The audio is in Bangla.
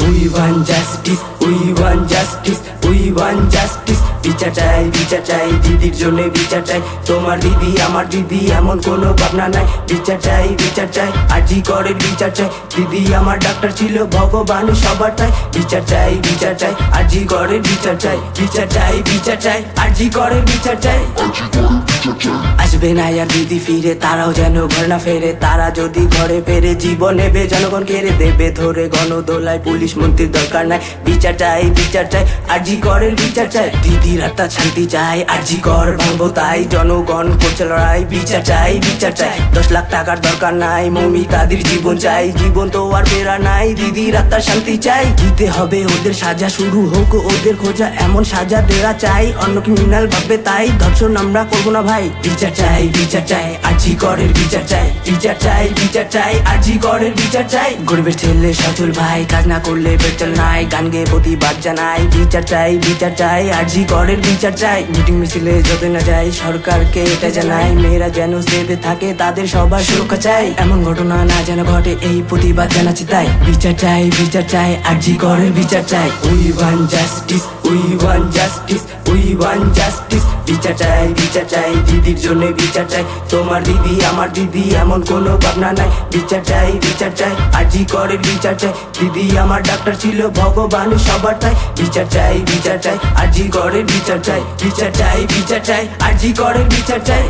We want justice, we want justice, we want justice. বিচার চাই দিদির জন্য বিচার চাই। তোমার দিদি আমার দিদি এমন কোনো ভাবনা নাই। বিচার চাই আরজি করের বিচার চাই। দিদি আমার ডাক্তার ছিল ভগবান সবার তাই। বিচার চাই আরজি করের বিচার চাই। বিচার চাই আরজি করের বিচার চাই। আসবে না আর দিদি ফিরে, তারাও যেন ঘর না ফেরে। তারা যদি ঘরে ফেরে জীবন নেবে জনগণ কেড়ে দেবে ধরে। গণদোলায় পুলিশ মন্ত্রীর দরকার নাই। বিচার চাই আরজি করের বিচার চাই। দিদির আত্মা শান্তি চাই, আরজি কর ভাঙবো তাই। জনগণ করছে লড়াই, বিচার চাই 10 লাখ টাকার দরকার নাই। মমিতাদের জীবন চাই, জীবন তো আর ফেরা নাই। দিদির আত্মা শান্তি চাই, দিতে হবে ওদের সাজা। শুরু হোক ওদের খোঁজা, এমন সাজা দেওয়া চাই। অন্য ক্রিমিনাল ভাববে তাই, ধর্ষণ আমরা করবো না ভাই। বিচার চাই আরজি করের বিচার চাই। বিচার চাই আরজি করের বিচার চাই। গরিবের ছেলে সচল ভাই, কাজ না করলে বেচল নাই। গান গেয়ে প্রতিবাদ জানাই। বিচার চাই আরজি করের বিচার চাই। মিটিং মিছিলে যদি না যাই, সরকারকে এটা জানাই। মেয়েরা যেন সেফে থাকে, তাদের সবার সুরক্ষা চাই। এমন ঘটনা না যেন ঘটে, এই প্রতিবাদ জানাচ্ছি তাই। বিচার চাই আরজি করের বিচার চাই। We want justice, we want justice, we want justice. বিচার চাই দিদির জন্য বিচার চাই। তোমার দিদি আমার দিদি এমন কোনো ভাবনা নাই। বিচার চাই আরজি করের বিচার চাই। দিদি আমার ডাক্তার ছিল ভগবান সবার তাই। বিচার চাই আরজি করের বিচার চাই। বিচার চাই আরজি করের বিচার চাই।